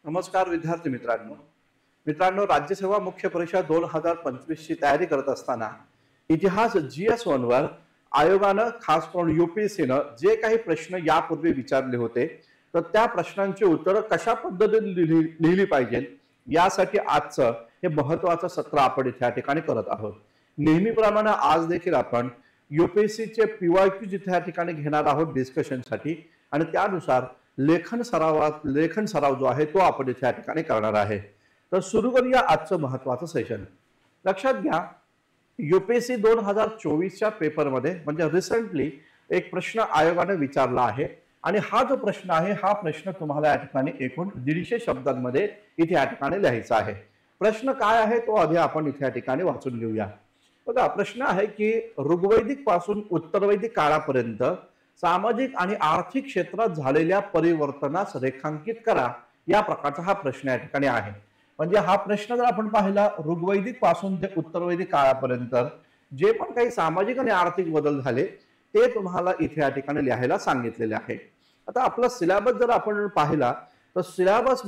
नमस्कार विद्यार्थी मित्रांनो राज्यसेवा मुख्य परीक्षा 2025 ची तयारी करत असताना इतिहास GS1 वर आयोगानं खास करून UPSCनं जे काही प्रश्न यापूर्वी विचारले होते तर त्या प्रश्नांची उत्तरं कशा पद्धतीने लिहिली पाहिजे यासाठी आजचं हे महत्त्वाचं सत्र आपण इथे या ठिकाणी करत आहोत। नेहमीप्रमाणे आज देखील आपण UPSC चे PYQ जिथे या ठिकाणी घेणार आहोत डिस्कशनसाठी आणि त्यानुसार लेखन सराव जो आहे तो आपण इथे या ठिकाणी करणार आहे। तर सुरू करूया आजचं महत्त्वाचं सेशन। लक्षात घ्या UPSC 2024 च्या पेपरमध्ये म्हणजे रिसेंटली एक प्रश्न आयोगाने विचारला आहे आणि हा जो प्रश्न आहे हा प्रश्न तुम्हाला या ठिकाणी एकूण 150 शब्दांमध्ये इथे या ठिकाणी लिहायचा आहे। प्रश्न काय आहे तो आधी आपण इथे या ठिकाणी वाचून घेऊया। बघा प्रश्न आहे की ऋग्वैदिक पासून उत्तरवैदिक काळापर्यंत सामाजिक आणि आर्थिक क्षेत्रात झालेल्या परिवर्तनास रेखांकित करा या प्रकारचा हा प्रश्न या ठिकाणी आहे। म्हणजे हा प्रश्न जर आपण पाहिला ऋग्वैदिक पासून ते उत्तरवैदिक काळापर्यंत जे पण काही सामाजिक आणि आर्थिक बदल झाले ते तुम्हाला इथे या ठिकाणी लिहायला सांगितलेले आहे। आता आपला सिलेबस जर आपण पाहिला तर सिलेबस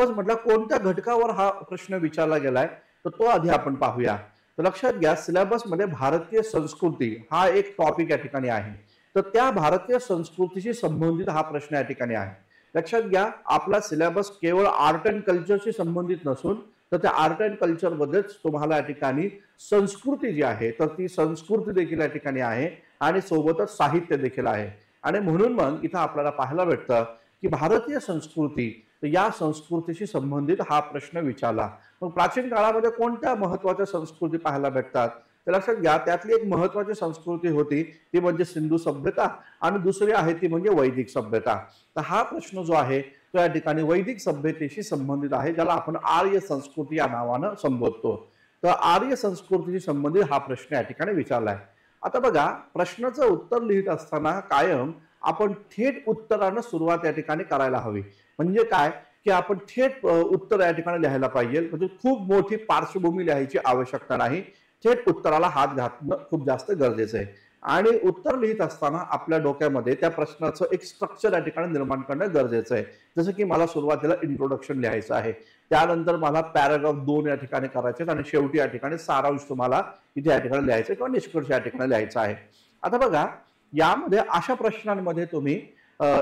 मधला कोणत्या घटकावर हा प्रश्न विचारला गेलाय तर तो आधी आपण पाहूया। तर लक्षात घ्या सिलेबस मध्ये भारतीय संस्कृती हा एक टॉपिक या ठिकाणी आहे। तर त्या भारतीय संस्कृतीशी संबंधित हा प्रश्न या ठिकाणी आहे। लक्षात घ्या आपला सिलेबस केवळ आर्ट अँड कल्चरशी संबंधित नसून तर त्या आर्ट अँड कल्चर मध्येच तुम्हाला या ठिकाणी संस्कृती जी आहे तर ती संस्कृती देखील या ठिकाणी आहे आणि सोबतच साहित्य देखील आहे। आणि म्हणून मग इथं आपल्याला पाहायला भेटतं की भारतीय संस्कृती या संस्कृतीशी संबंधित हा प्रश्न विचारला। मग प्राचीन काळामध्ये कोणत्या महत्त्वाच्या संस्कृती पाहायला भेटतात तर लक्षात घ्या त्यातली एक महत्त्वाची संस्कृती होती ती म्हणजे सिंधू सभ्यता आणि दुसरी आहे ती म्हणजे वैदिक सभ्यता। तर हा प्रश्न जो आहे तो या ठिकाणी वैदिक सभ्यतेशी संबंधित आहे ज्याला आपण आर्य संस्कृती या नावानं संबोधतो। तर आर्य संस्कृतीशी संबंधित हा प्रश्न या ठिकाणी विचारलाय। आता बघा प्रश्नाचं उत्तर लिहित असताना कायम आपण थेट उत्तरानं सुरुवात या ठिकाणी करायला हवी। म्हणजे काय की आपण थेट उत्तर या ठिकाणी लिहायला पाहिजे म्हणजे खूप मोठी पार्श्वभूमी लिहायची आवश्यकता नाही। थेट उत्तराला हात घालणं खूप जास्त गरजेचं आहे आणि उत्तर लिहित असताना आपल्या डोक्यामध्ये त्या प्रश्नाचं एक स्ट्रक्चर या ठिकाणी निर्माण करणं गरजेचं आहे। जसं की मला सुरुवातीला इंट्रोडक्शन लिहायचं आहे त्यानंतर मला पॅराग्राफ 2 या ठिकाणी करायचे आणि शेवटी या ठिकाणी सारांश तुम्हाला इथे या ठिकाणी लिहायचं किंवा निष्कर्ष या ठिकाणी लिहायचा आहे। आता बघा यामध्ये अशा प्रश्नांमध्ये तुम्ही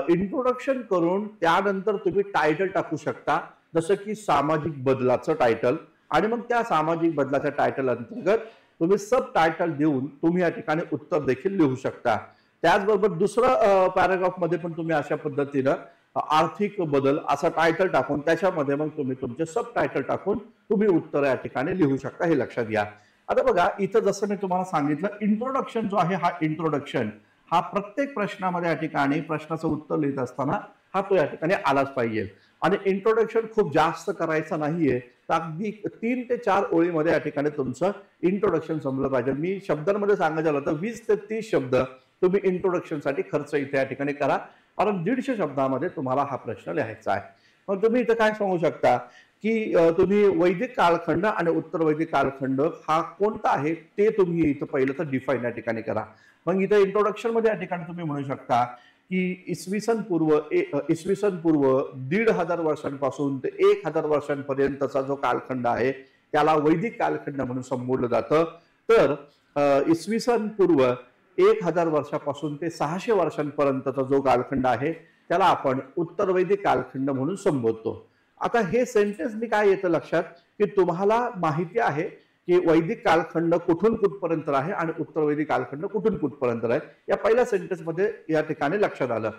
इंट्रोडक्शन करून त्यानंतर तुम्ही टायटल टाकू शकता जसं की सामाजिक बदलाचं टायटल आणि मग त्या सामाजिक बदलाच्या टायटल अंतर्गत तुम्ही सब टायटल देऊन तुम्ही या ठिकाणी उत्तर देखील लिहू शकता। त्याचबरोबर दुसरं पॅराग्राफ मध्ये पण तुम्ही अशा पद्धतीनं आर्थिक बदल असं टायटल टाकून त्याच्यामध्ये मग तुम्ही तुमचे सब टायटल टाकून तुम्ही उत्तर या ठिकाणी लिहू शकता हे लक्षात घ्या। आता बघा इथं जसं मी तुम्हाला सांगितलं इंट्रोडक्शन जो आहे हा इंट्रोडक्शन हा प्रत्येक प्रश्नामध्ये या ठिकाणी प्रश्नाचं उत्तर लिहित असताना हा तो या ठिकाणी आलाच पाहिजे आणि इंट्रोडक्शन खूप जास्त करायचं नाहीये तर अगदी 3 ते 4 ओळीमध्ये या ठिकाणी तुमचं इंट्रोडक्शन संपलं पाहिजे। मी शब्दांमध्ये सांगायचं झालं तर 20 ते 30 शब्द तुम्ही इंट्रोडक्शन साठी खर्च इथे या ठिकाणी करा कारण 150 शब्दामध्ये तुम्हाला हा प्रश्न लिहायचा आहे। मग तुम्ही इथं काय सांगू शकता की तुम्ही वैदिक कालखंड आणि उत्तर वैदिक कालखंड हा कोणता आहे ते तुम्ही इथं पहिलं तर डिफाईन या ठिकाणी करा। मग इथं इंट्रोडक्शन मध्ये या ठिकाणी तुम्ही म्हणू शकता की इसवी सन पूर्व 1500 वर्षांपासून ते 1000 वर्षांपर्यंतचा जो कालखंड आहे त्याला वैदिक कालखंड म्हणून संबोधलं जातं। तर इसवी सन पूर्व 1000 वर्षापासून ते 600 वर्षांपर्यंतचा जो कालखंड आहे त्याला आपण उत्तर वैदिक कालखंड म्हणून संबोधतो। आता हे सेंटेन्स मी काय येतं लक्षात की तुम्हाला माहिती आहे की वैदिक कालखंड कुठून कुठपर्यंत आहे आणि उत्तर वैदिक कालखंड कुठून कुठपर्यंत आहे या पहिल्या सेंटेन्स मध्ये या ठिकाणी लक्षात आलं।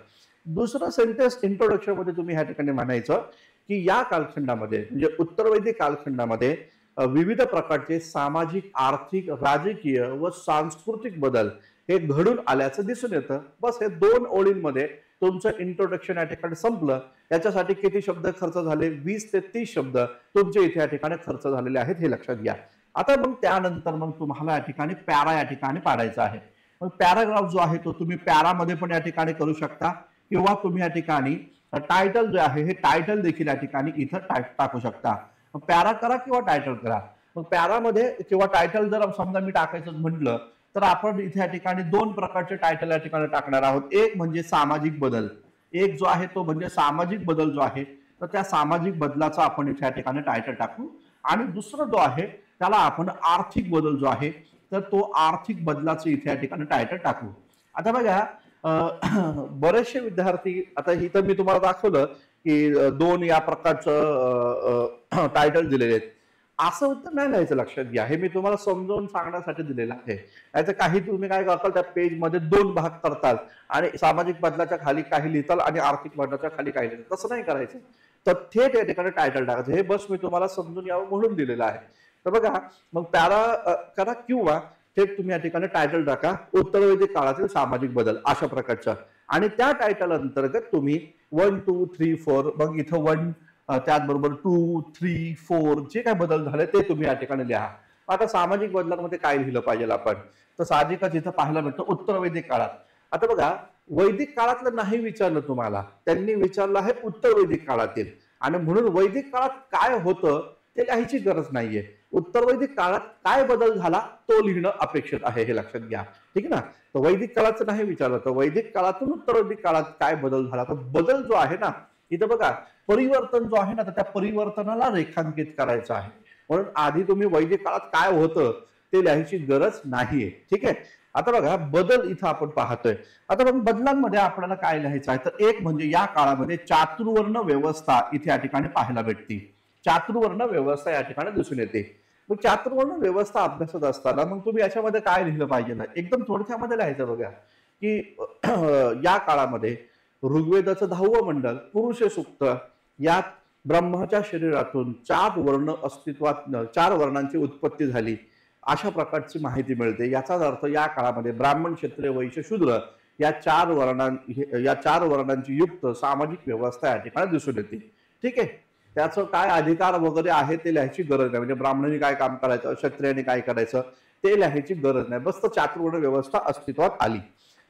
दुसरं सेंटेन्स इंट्रोडक्शन मध्ये तुम्ही या ठिकाणी म्हणायचं की या कालखंडामध्ये म्हणजे उत्तर वैदिक कालखंडामध्ये विविध प्रकारचे सामाजिक आर्थिक राजकीय व सांस्कृतिक बदल हे घडून आल्याचं दिसून येतं। बस हे 2 ओळींमध्ये तुमचं इंट्रोडक्शन या ठिकाणी संपलं। याच्यासाठी किती शब्द खर्च झाले 20 ते 30 शब्द तुमचे इथे या ठिकाणी खर्च झालेले आहेत हे लक्षात घ्या। आता मग त्यानंतर मग तुम्हाला या ठिकाणी पॅरा या ठिकाणी पाडायचा आहे। मग पॅराग्राफ जो आहे तो तुम्ही पॅरामध्ये पण या ठिकाणी करू शकता किंवा तुम्ही या ठिकाणी टायटल जे आहे हे टायटल देखील या ठिकाणी इथं टाकू शकता। मग पॅरा करा किंवा टायटल करा। मग पॅरामध्ये किंवा टायटल जर समजा मी टाकायचं म्हटलं तर आपण इथे या ठिकाणी 2 प्रकारचे टायटल या ठिकाणी टाकणार आहोत। एक म्हणजे सामाजिक बदल एक जो आहे तो म्हणजे सामाजिक बदल जो आहे, तर त्या सामाजिक बदलाचा आपण इथे या ठिकाणी टायटल टाकू. आणि दुसरा जो आहे त्याला आपण आर्थिक बदल जो आहे, तर तो आर्थिक बदलाचं इथे या ठिकाणी टायटल टाकू. आता बघा बरेचसे विद्यार्थी, आता इथं मी तुम्हाला दाखवलं की दोन या प्रकारचं टायटल दिलेले आहेत. असं उत्तर नाही लिहायचं, लक्षात घ्या. हे मी तुम्हाला समजावून सांगण्यासाठी दिलेलं आहे. याचं काही तुम्ही काय करताल, त्या पेजमध्ये दोन भाग करताल आणि सामाजिक बदलाच्या खाली काही लिहिताल आणि आर्थिक बदलाच्या खाली काही लिहिताल. तसं नाही करायचं. तर थेट या ठिकाणी टायटल टाकायचं. हे बस मी तुम्हाला समजून यावं म्हणून दिलेलं आहे. तर बघा, मग पॅरा करा किंवा थेट तुम्ही या ठिकाणी टायटल टाका, उत्तरवैदिक काळातील सामाजिक बदल, अशा प्रकारचं. आणि त्या टायटल अंतर्गत तुम्ही 1 2 3 4, मग इथं 1 त्याचबरोबर 2 3 4 जे काय बदल झाले ते तुम्ही या ठिकाणी लिहा. आता सामाजिक बदलांमध्ये काय लिहिलं पाहिजे आपण, तर साहजिकच इथं पाहायला मिळतं उत्तरवैदिक काळात. आता बघा, वैदिक काळातलं नाही विचारलं तुम्हाला, त्यांनी विचारलं आहे उत्तरवैदिक काळातील. आणि म्हणून वैदिक काळात काय होतं ते लिहायची गरज नाहीये. उत्तरवैदिक काळात काय बदल झाला तो लिहिणं अपेक्षित आहे, हे लक्षात घ्या. ठीक आहे ना. तर वैदिक काळाचं नाही विचारलं, तर वैदिक काळातून उत्तरवैदिक काळात काय बदल झाला, तर बदल जो आहे ना, इथं बघा परिवर्तन जो आहे ना, तर त्या परिवर्तनाला रेखांकित करायचं आहे. म्हणून आधी तुम्ही वैदिक काळात काय होतं ते लिहायची गरज नाहीये. ठीक आहे. आता बघा, बदल इथं आपण पाहतोय. आता बघा, बदलांमध्ये आपल्याला काय लिहायचं आहे, तर एक म्हणजे या काळामध्ये चातुर्वर्ण व्यवस्था इथे या ठिकाणी पाहायला भेटते. चातुर्वर्ण व्यवस्था या ठिकाणी दिसून येते. मग चातुर्वर्ण व्यवस्था अभ्यासत असताना मग तुम्ही याच्यामध्ये काय लिहिलं पाहिजे ना, एकदम थोडक्यामध्ये लिहायचं. बघा की या काळामध्ये ऋग्वेदाचं 10वं मंडल पुरुष सूक्त, यात ब्रह्माच्या शरीरातून 4 वर्ण अस्तित्वात, 4 वर्णांची उत्पत्ती झाली, अशा प्रकारची माहिती मिळते. याचाच अर्थ या काळामध्ये ब्राह्मण, क्षत्रिय, वैश्य, शूद्र या 4 वर्णांची युक्त सामाजिक व्यवस्था या ठिकाणी दिसून येते. ठीक आहे. त्याचं काय अधिकार वगैरे आहे ते लिहायची गरज नाही. म्हणजे ब्राह्मणांनी काय काम करायचं, क्षत्रियांनी काय करायचं ते लिहायची गरज नाही. बस चातुर्वर्ण व्यवस्था अस्तित्वात आली.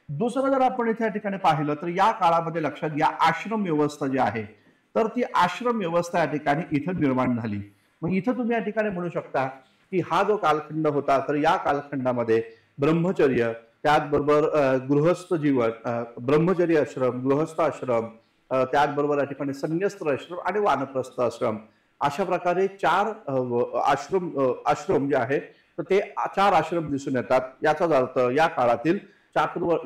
दुसरं जर आपण इथे या ठिकाणी पाहिलं, तर या काळामध्ये लक्षात घ्या आश्रम व्यवस्था जी आहे, तर ती आश्रम व्यवस्था या ठिकाणी इथं निर्माण झाली. मग इथं तुम्ही या ठिकाणी म्हणू शकता की हा जो कालखंड होता, तर या कालखंडामध्ये ब्रह्मचर्य, त्याचबरोबर गृहस्थ जीवन, ब्रह्मचर्य आश्रम, गृहस्थ आश्रम, त्याचबरोबर या ठिकाणी संन्यस्त्र आश्रम आणि वानप्रस्थ आश्रम, अशा प्रकारे 4 आश्रम जे आहे, तर ते 4 आश्रम दिसून येतात. याचाच अर्थ या काळातील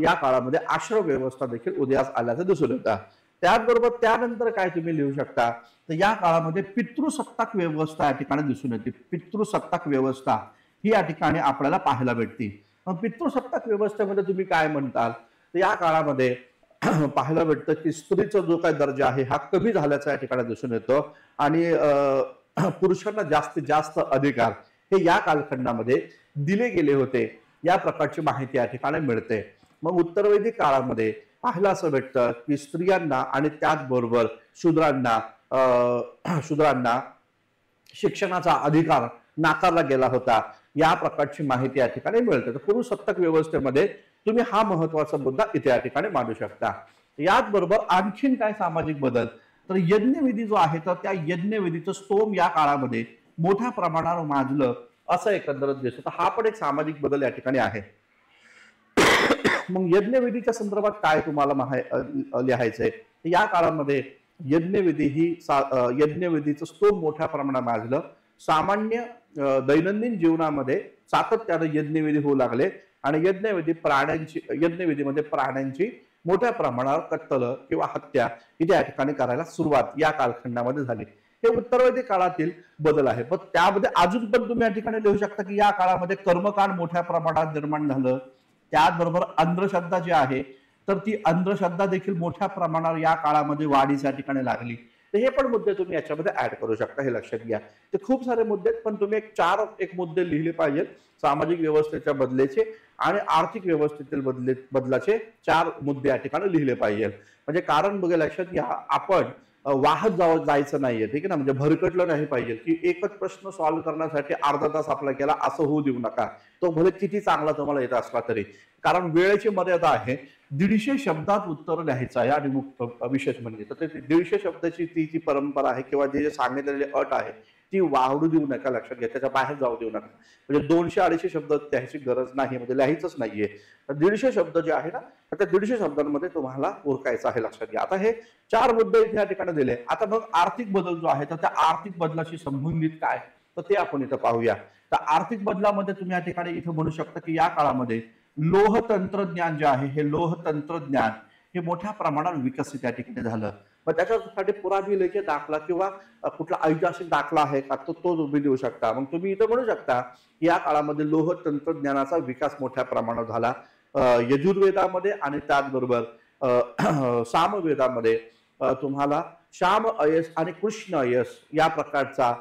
या काळामध्ये आश्रम व्यवस्था देखील उदयास आल्याचं दिसून येतात. त्याचबरोबर त्यानंतर काय तुम्ही लिहू शकता, तर या काळामध्ये पितृसत्ताक व्यवस्था या ठिकाणी दिसून येते. पितृसत्ताक व्यवस्था ही या ठिकाणी आपल्याला पाहायला भेटते. मग पितृसत्ताक व्यवस्थेमध्ये तुम्ही काय म्हणताल, तर या काळामध्ये पाहायला भेटतं की स्त्रीचा जो काही दर्जा आहे हा कमी झाल्याचा या ठिकाणी दिसून येतो आणि पुरुषांना जास्तीत जास्त अधिकार हे या कालखंडामध्ये दिले गेले होते, या प्रकारची माहिती या ठिकाणी मिळते. मग उत्तरवैदिक काळामध्ये पाहायला असं भेटतं की स्त्रियांना आणि त्याचबरोबर शूद्रांना शिक्षणाचा अधिकार नाकारला गेला होता, या प्रकारची माहिती या ठिकाणी मिळते. तर पुरुषसत्ताक व्यवस्थेमध्ये तुम्ही हा महत्वाचा मुद्दा इथे या ठिकाणी मांडू शकता. याच बरोबर आणखीन काय सामाजिक बदल, तर यज्ञविधी जो आहे, तर त्या यज्ञविधीचं स्तोम या काळामध्ये मोठ्या प्रमाणावर माजलं असं एकंदरीत दिसतं. तर हा पण एक सामाजिक बदल या ठिकाणी आहे. मग यज्ञविधीच्या संदर्भात काय तुम्हाला लिहायचंय, या काळामध्ये यज्ञविधीचं स्तोम मोठ्या प्रमाणात माजलं. सामान्य दैनंदिन जीवनामध्ये सातत्याने यज्ञविधी होऊ लागले आणि यज्ञविधीमध्ये प्राण्यांची मोठ्या प्रमाणावर कत्तल किंवा हत्या इथे या ठिकाणी करायला सुरुवात या कालखंडामध्ये झाली. हे उत्तरवैदिक काळातील बदल आहे. पण त्यामध्ये अजून पण तुम्ही या ठिकाणी लिहू शकता की या काळामध्ये कर्मकांड मोठ्या प्रमाणात निर्माण झालं. त्याचबरोबर अंधश्रद्धा जी आहे, तर ती अंधश्रद्धा देखील मोठ्या प्रमाणावर या काळामध्ये वाढीच्या ठिकाणी लागली. तर हे पण मुद्दे तुम्ही याच्यामध्ये ऍड करू शकता, हे लक्षात घ्या. ते खूप सारे मुद्दे आहेत, पण तुम्ही 4 मुद्दे लिहिले पाहिजेत. सामाजिक व्यवस्थेच्या बदलेचे आणि आर्थिक व्यवस्थेतील बदलाचे 4 मुद्दे या ठिकाणी लिहिले पाहिजे. म्हणजे कारण बघा, लक्षात घ्या, आपण वाहत जायचं नाहीये. ठीक आहे ना. म्हणजे भरकटलं नाही पाहिजे की एकच प्रश्न सॉल्व्ह करण्यासाठी अर्धा तास आपला केला, असं होऊ देऊ नका. तो भले किती चांगला तुम्हाला येत असला तरी, कारण वेळेची मर्यादा आहे. 150 शब्दात उत्तर लिहायचं आहे. आणि विशेष म्हणजे तर 150 शब्दाची ती परंपरा आहे किंवा जे सांगितलेली अट आहे ती वाढू देऊ नका, लक्षात घ्या, त्याच्या बाहेर जाऊ देऊ नका. म्हणजे 200-250 शब्द त्याची गरज नाही, म्हणजे लिहायचंच नाहीये. तर 150 शब्द जे आहे ना, त्या 150 शब्दांमध्ये तुम्हाला ओळखायचं आहे, लक्षात घ्या. आता हे 4 मुद्दे इथे या ठिकाणी दिले. आता मग आर्थिक बदल जो आहे तर त्या आर्थिक बदलाशी संबंधित काय, तर ते आपण इथं पाहूया. तर आर्थिक बदलामध्ये तुम्ही या ठिकाणी इथं म्हणू शकता की या काळामध्ये लोह तंत्रज्ञान जे आहे, हे लोह तंत्रज्ञान हे मोठ्या प्रमाणात विकसित या ठिकाणी झालं. मग त्याच्यासाठी पुरावे दाखला किंवा कुठला ऐतिहासिक दाखला आहे का, तो तुम्ही देऊ शकता. मग तुम्ही इथं म्हणू शकता की या काळामध्ये लोह तंत्रज्ञानाचा विकास मोठ्या प्रमाणात झाला. यजुर्वेदामध्ये आणि त्याचबरोबर सामवेदामध्ये तुम्हाला श्याम अयस आणि कृष्ण अयस या प्रकारचा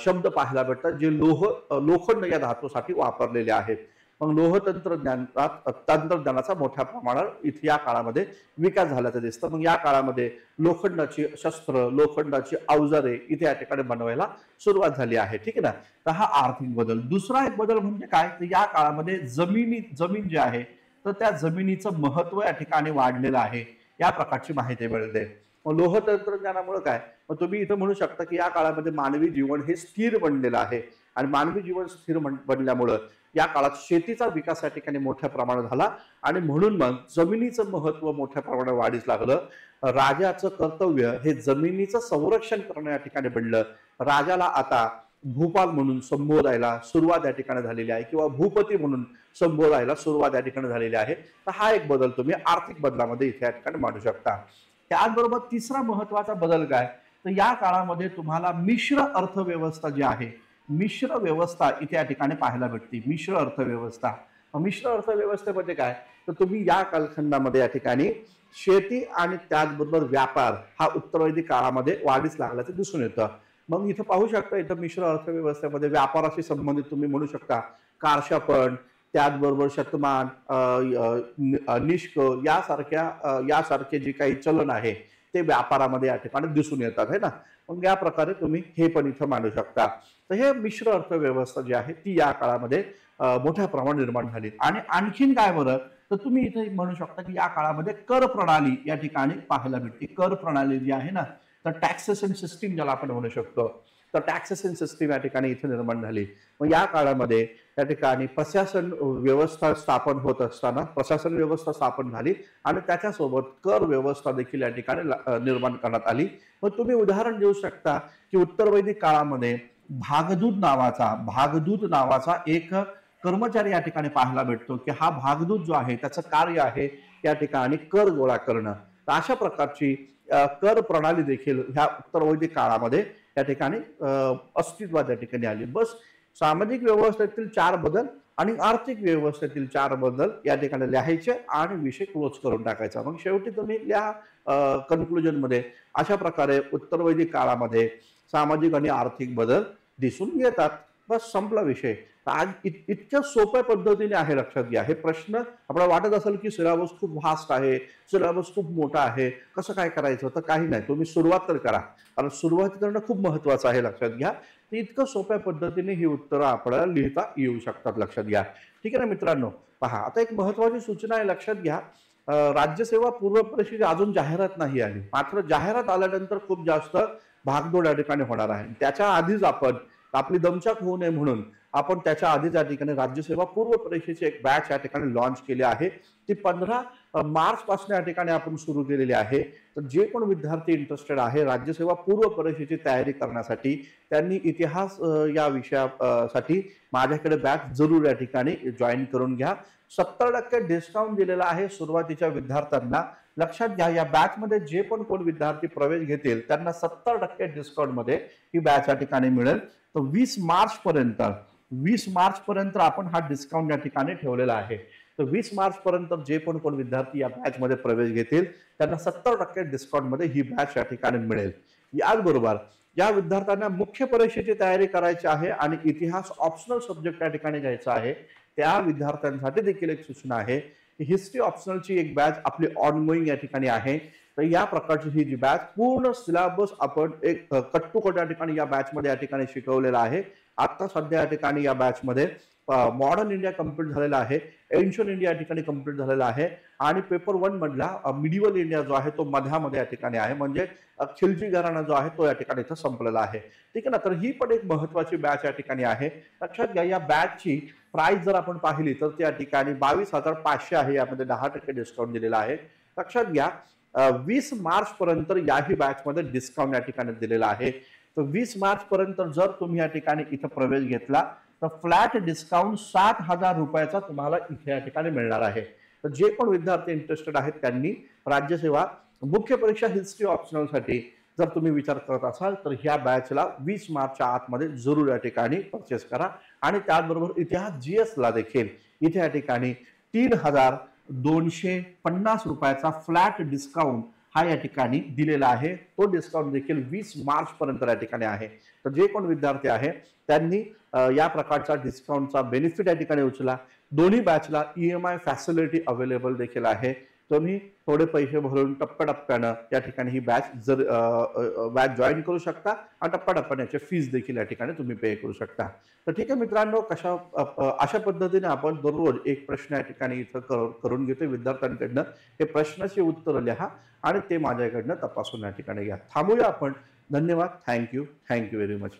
शब्द पाहायला भेटतात, जे लोखंड या धातूसाठी वापरलेले आहेत. मग लोह तंत्रज्ञानाचा मोठ्या प्रमाणात इथे या काळामध्ये विकास झाल्याचं दिसतं. मग या काळामध्ये लोखंडाची शस्त्र, लोखंडाची अवजारे इथे या ठिकाणी बनवायला सुरुवात झाली आहे. ठीक आहे ना. तर हा आर्थिक बदल. दुसरा एक बदल म्हणजे काय, तर या काळामध्ये जमीन जी आहे तर त्या जमिनीचं महत्व या ठिकाणी वाढलेलं आहे, या प्रकारची माहिती मिळते. मग लोह तंत्रज्ञानामुळे काय, मग तुम्ही इथं म्हणू शकता की या काळामध्ये मानवी जीवन हे स्थिर बनलेलं आहे. आणि मानवी जीवन स्थिर बनल्यामुळं या काळात शेतीचा विकास या ठिकाणी मोठ्या प्रमाणात झाला. आणि म्हणून मग जमिनीचं महत्व मोठ्या प्रमाणात वाढीस लागलं. राजाचं कर्तव्य हे जमिनीचं संरक्षण करणं या ठिकाणी बनलं. राजाला आता भूपाल म्हणून संबोधायला सुरुवात या ठिकाणी झालेली आहे, किंवा भूपती म्हणून संबोधायला सुरुवात या ठिकाणी झालेली आहे. तर हा एक बदल तुम्ही आर्थिक बदलामध्ये इथे या ठिकाणी मांडू शकता. त्याचबरोबर तिसरा महत्वाचा बदल काय, तर या काळामध्ये तुम्हाला मिश्र अर्थव्यवस्था जी आहे, मिश्र व्यवस्था इथे या ठिकाणी पाहायला भेटते. मिश्र अर्थव्यवस्था. मिश्र अर्थव्यवस्थेमध्ये काय, तर तुम्ही या कालखंडामध्ये या ठिकाणी शेती आणि त्याचबरोबर व्यापार हा उत्तरवैदिक काळामध्ये वाढीस लागल्याचं दिसून येतं. मग इथं पाहू शकता, इथं मिश्र अर्थव्यवस्थेमध्ये व्यापाराशी संबंधित तुम्ही म्हणू शकता कार्शापण, त्याचबरोबर शतमान, निष्क यासारखे जे काही चलन आहे ते व्यापारामध्ये या ठिकाणी दिसून येतात, है ना. मग या प्रकारे तुम्ही हे पण इथं मांडू शकता. तर हे मिश्र अर्थव्यवस्था जी आहे ती या काळामध्ये मोठ्या प्रमाणात निर्माण झाली. आणि आणखीन काय बरं, तर तुम्ही इथे म्हणू शकता की या काळामध्ये कर प्रणाली या ठिकाणी पाहायला भेटते. कर प्रणाली जी आहे ना, तर टॅक्सेशन सिस्टीम ज्याला आपण म्हणू शकतो, तर टॅक्सेशन सिस्टीम या ठिकाणी इथे निर्माण झाली. मग या काळामध्ये या ठिकाणी प्रशासन व्यवस्था स्थापन होत असताना प्रशासन व्यवस्था स्थापन झाली आणि त्याच्यासोबत कर व्यवस्था देखील या ठिकाणी निर्माण करण्यात आली. मग तुम्ही उदाहरण देऊ शकता की उत्तरवैदिक काळामध्ये भागदूत नावाचा एक कर्मचारी या ठिकाणी पाहायला भेटतो, की हा भागदूत जो आहे त्याचं कार्य आहे या ठिकाणी कर गोळा करणं. तर अशा प्रकारची कर प्रणाली देखील ह्या उत्तरवैदिक काळामध्ये या ठिकाणी अस्तित्वात या ठिकाणी आली. बस सामाजिक व्यवस्थेतील 4 बदल आणि आर्थिक व्यवस्थेतील 4 बदल या ठिकाणी लिहायचे आणि विषय क्लोज करून टाकायचा. मग शेवटी तुम्ही लिहा कन्क्लुजन मध्ये, अशा प्रकारे उत्तरवैदिक काळामध्ये सामाजिक आणि आर्थिक बदल दिसून येतात. बस संपला विषय. आज इतक्या सोप्या पद्धतीने आहे, लक्षात घ्या. हे प्रश्न आपल्याला वाटत असेल की सिलेबस खूप व्हास्ट आहे, सिलेबस खूप मोठा आहे, कसं काय करायचं, तर काही नाही, तुम्ही सुरुवात तर करा, कारण सुरुवात करणं खूप महत्वाचं आहे, लक्षात घ्या. तर इतकं सोप्या पद्धतीने ही उत्तरं आपल्याला लिहिता येऊ शकतात, लक्षात घ्या. ठीक आहे ना मित्रांनो. पहा, आता एक महत्वाची सूचना आहे, लक्षात घ्या. राज्यसेवा पूर्व परीक्षेची अजून जाहिरात नाही आली, मात्र जाहिरात आल्यानंतर खूप जास्त भागदौड या ठिकाणी होणार आहे. त्याच्या आधीच आपण आपली दमछाक होऊ नये म्हणून आपण त्याच्या आधीच या ठिकाणी राज्यसेवा पूर्व परीक्षेची एक बॅच या ठिकाणी लॉन्च केली आहे. ती 15 मार्च पासून या ठिकाणी आपण सुरू केलेली आहे. तर जे पण विद्यार्थी इंटरेस्टेड आहे राज्यसेवा पूर्व परीक्षेची तयारी करण्यासाठी, त्यांनी इतिहास या विषयासाठी माझ्याकडे बॅच जरूर या ठिकाणी जॉईन करून घ्या. 70% डिस्काउंट दिलेला आहे सुरुवातीच्या विद्यार्थ्यांना. लक्षात घ्या, या बॅच मध्ये जे पण कोण विद्यार्थी प्रवेश घेतील त्यांना 70% डिस्काउंट मध्ये ही बॅच या ठिकाणी मिळेल. तर 20 मार्च पर्यंत आपण हा डिस्काउंट या ठिकाणी ठेवलेला आहे. तर 20 मार्च पर्यंत जे पण कोण विद्यार्थी या बॅच मध्ये प्रवेश घेतील त्यांना 70% डिस्काउंट मध्ये ही बॅच या ठिकाणी मिळेल. याचबरोबर या विद्यार्थ्यांना मुख्य परीक्षेची तयारी करायची आहे आणि इतिहास ऑप्शनल सब्जेक्ट या ठिकाणी घ्यायचा आहे, त्या विद्यार्थ्यांसाठी देखील एक सूचना आहे की हिस्ट्री ऑप्शनलची एक बॅच आपली ऑनगोईंग या ठिकाणी आहे. तर या प्रकारची ही जी बॅच पूर्ण सिलेबस आपण एक कट टू कट या ठिकाणी या बॅच मध्ये या ठिकाणी शिकवलेला आहे. आता सध्या या ठिकाणी या बॅच मध्ये मॉडर्न इंडिया कम्प्लीट झालेला आहे, एन्शियंट इंडिया या ठिकाणी कम्प्लीट झालेला आहे आणि पेपर 1 मधला मिडिवल इंडिया जो आहे तो मध्यामध्ये या ठिकाणी आहे, म्हणजे खिलजी घराणा जो आहे तो या ठिकाणी इथं संपलेला आहे. ठीक आहे ना. तर ही पण एक महत्वाची बॅच या ठिकाणी आहे. लक्षात घ्या, या बॅचची प्राइस जर आपण पाहिली तर त्या ठिकाणी 22,500 आहे. यामध्ये 10% डिस्काउंट दिलेला आहे. लक्षात घ्या, 20 मार्च पर्यंत याही बॅच मध्ये डिस्काउंट या ठिकाणी दिलेला आहे. तर 20 मार्च पर्यंत जर तुम्ही या ठिकाणी इथं प्रवेश घेतला तर फ्लॅट डिस्काउंट 7,000 रुपयाचा तुम्हाला इथे या ठिकाणी मिळणार आहे. तर जे पण विद्यार्थी इंटरेस्टेड आहेत त्यांनी राज्यसेवा मुख्य परीक्षा हिस्ट्री ऑप्शनल साठी जर तुम्ही विचार करत असाल तर ह्या बॅचला 20 मार्चच्या आतमध्ये जरूर या ठिकाणी परचेस करा. आणि त्याचबरोबर इतिहास जीएस ला देखील इथे या ठिकाणी 3,250 रुपयाचा फ्लॅट डिस्काउंट हा या ठिकाणी दिलेला आहे. तो डिस्काउंट देखील 20 मार्च पर्यंत या ठिकाणी आहे. तर जे कोण विद्यार्थी आहे त्यांनी या प्रकारचा डिस्काउंटचा बेनिफिट या ठिकाणी उचला. दोन्ही बॅचला EMI फॅसिलिटी अवेलेबल देखील आहे. तुम्ही थोडे पैसे भरून टप्प्याटप्प्यानं या ठिकाणी ही बॅच बॅच जॉईन करू शकता आणि टप्प्याटप्प्याने याचे फीस देखील या ठिकाणी तुम्ही पे करू शकता. तर ठीक आहे मित्रांनो, अशा पद्धतीने आपण दररोज एक प्रश्न या ठिकाणी इथं करून घेतो विद्यार्थ्यांकडनं. हे प्रश्नाची उत्तर लिहा आणि ते माझ्याकडनं तपासून या ठिकाणी घ्या. थांबूया आपण. धन्यवाद. Thank you very much.